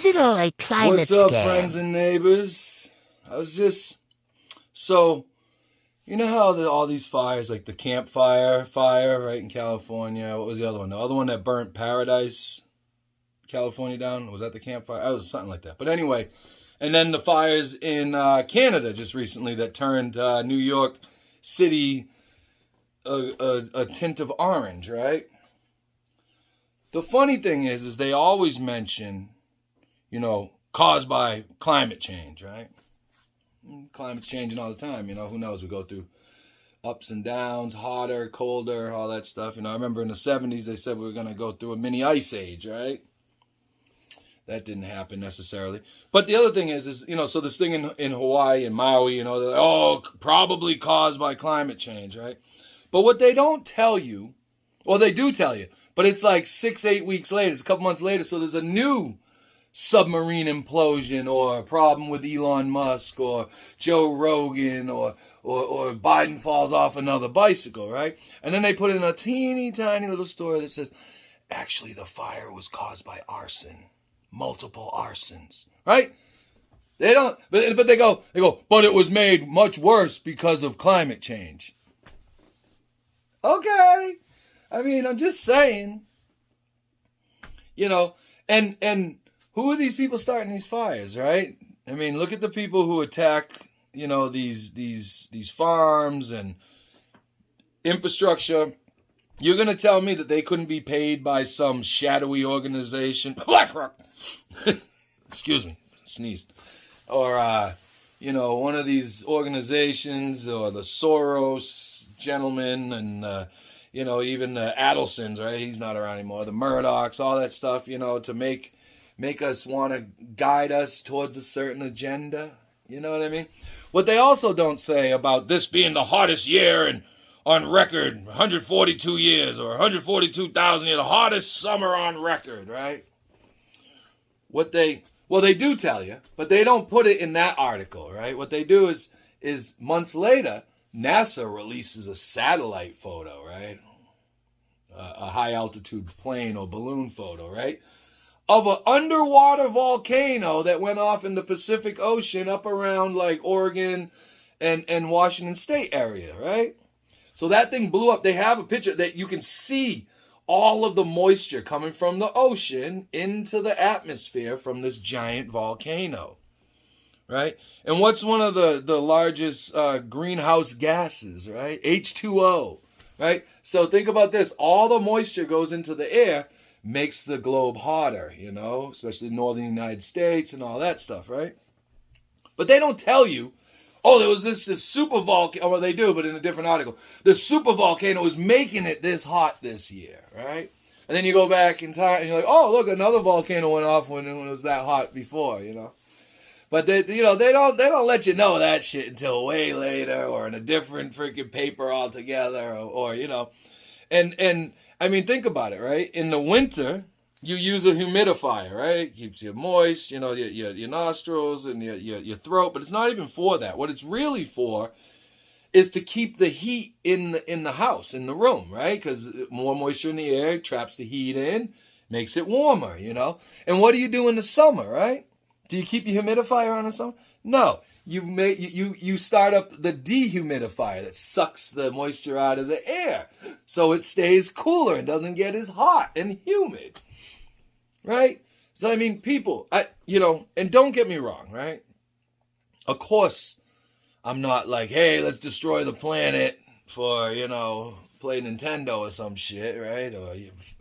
is it all like climate What's up, scam? friends and neighbors? So, you know how all these fires, like the campfire fire, right, in California. What was the other one? The other one that burnt Paradise, California down? Was that the campfire? Oh, it was something like that. But anyway, and then the fires in Canada just recently that turned New York City a tint of orange, right? The funny thing is they always mention, caused by climate change, right? Climate's changing all the time, who knows? We go through ups and downs, hotter, colder, all that stuff. I remember in the 70s they said we were going to go through a mini ice age, right? That didn't happen necessarily. But the other thing is so this thing in Hawaii and Maui, they're like, probably caused by climate change, right? But what they don't tell you, well, they do tell you, but it's like 6-8 weeks later, it's a couple months later, so there's a new submarine implosion or a problem with Elon Musk or Joe Rogan or Biden falls off another bicycle, right? And then they put in a teeny tiny little story that says, actually the fire was caused by arson, multiple arsons, right? They don't, but they go, but it was made much worse because of climate change. Okay. I'm just saying, and who are these people starting these fires, right? Look at the people who attack, these farms and infrastructure. You're going to tell me that they couldn't be paid by some shadowy organization, BlackRock, excuse me, sneezed, or, one of these organizations or the Soros gentleman and, even the Adelsons, right? He's not around anymore. The Murdochs, all that stuff, to make us want to guide us towards a certain agenda. You know what I mean? What they also don't say about this being the hottest year on record, 142 years or 142,000 years, the hottest summer on record, right? They do tell you, but they don't put it in that article, right? What they do is months later, NASA releases a satellite photo, right? A high altitude plane or balloon photo, right? Of an underwater volcano that went off in the Pacific Ocean up around like Oregon and Washington State area, right? So that thing blew up. They have a picture that you can see all of the moisture coming from the ocean into the atmosphere from this giant volcano. Right? And what's one of the largest greenhouse gases, right? H2O, right? So think about this. All the moisture goes into the air, makes the globe hotter, especially northern United States and all that stuff, right? But they don't tell you, there was this super volcano. Well, they do, but in a different article. The super volcano is making it this hot this year, right? And then you go back in time and you're like, look, another volcano went off when it was that hot before, But they don't let you know that shit until way later or in a different freaking paper altogether or and think about it, right? In the winter, you use a humidifier, right? It keeps you moist, your nostrils and your throat, but it's not even for that. What it's really for is to keep the heat in the house, in the room, right? Because more moisture in the air traps the heat in, makes it warmer, And what do you do in the summer, right? Do you keep your humidifier on in summer? No. You start up the dehumidifier that sucks the moisture out of the air so it stays cooler and doesn't get as hot and humid. Right? So people, and don't get me wrong, right? Of course, I'm not like, hey, let's destroy the planet for, play Nintendo or some shit, right? Or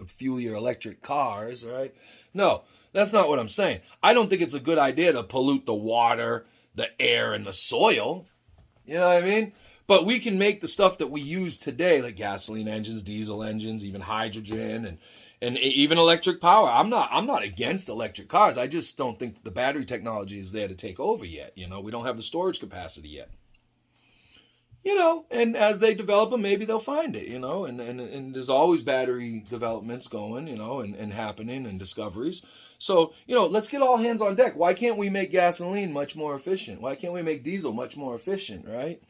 fuel your electric cars, right? No, that's not what I'm saying. I don't think it's a good idea to pollute the water, the air, and the soil. You know what I mean? But we can make the stuff that we use today, like gasoline engines, diesel engines, even hydrogen, and even electric power. I'm not against electric cars. I just don't think the battery technology is there to take over yet. We don't have the storage capacity yet. And as they develop them, maybe they'll find it, and there's always battery developments going, and happening and discoveries. So, let's get all hands on deck. Why can't we make gasoline much more efficient? Why can't we make diesel much more efficient, right?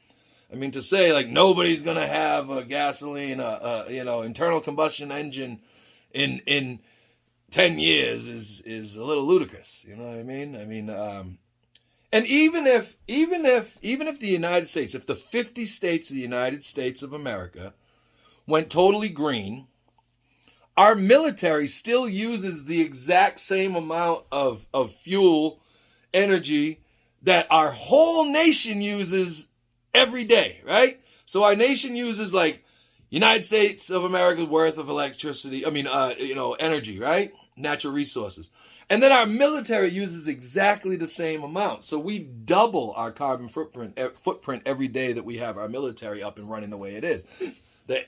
To say like nobody's going to have a gasoline, internal combustion engine in 10 years is a little ludicrous. You know what I mean? I mean, and even if the United States, if the 50 states of the United States of America went totally green, our military still uses the exact same amount of fuel, energy that our whole nation uses every day, right? So our nation uses like United States of America's worth of electricity, energy, right? Natural resources. And then our military uses exactly the same amount. So we double our carbon footprint every day that we have our military up and running the way it is. The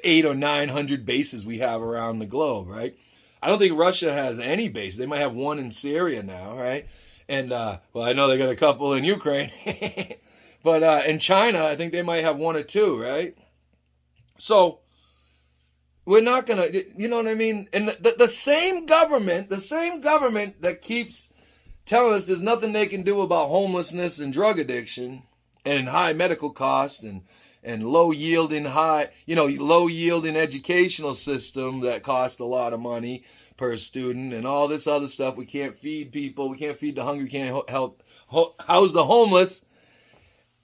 800 or 900 bases we have around the globe, right? I don't think Russia has any bases. They might have one in Syria now, right? And, I know they got a couple in Ukraine. But in China, I think they might have one or two, right? So we're not going to, you know what I mean? And the same government that keeps telling us there's nothing they can do about homelessness and drug addiction and high medical costs and low yielding educational system that costs a lot of money per student and all this other stuff. We can't feed people. We can't feed the hungry. We can't help house the homeless.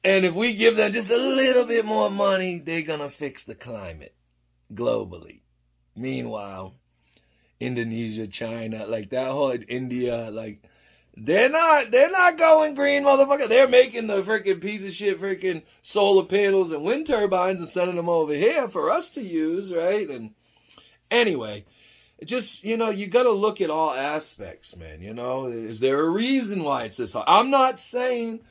And if we give them just a little bit more money, they're going to fix the climate globally. Meanwhile, Indonesia, China, like that whole India, like they're not going green, motherfucker. They're making the freaking piece of shit freaking solar panels and wind turbines and sending them over here for us to use, right? And anyway, just, you got to look at all aspects, man. Is there a reason why it's this hot? I'm not saying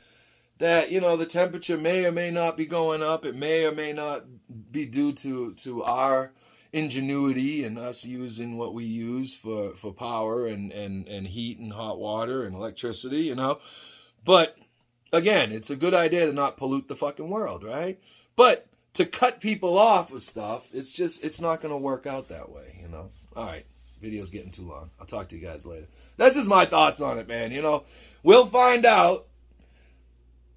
that, the temperature may or may not be going up. It may or may not be due to our ingenuity and us using what we use for power and heat and hot water and electricity, But again, it's a good idea to not pollute the fucking world, right? But to cut people off with stuff, it's not going to work out that way, All right, video's getting too long. I'll talk to you guys later. That's just my thoughts on it, man. We'll find out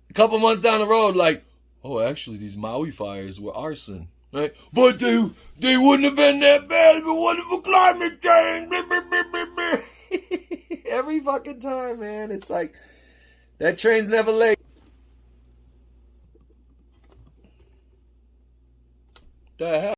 a couple months down the road, like, oh, actually, these Maui fires were arson, right? But they wouldn't have been that bad if it wasn't for climate change. Every fucking time, man. It's like, that train's never late.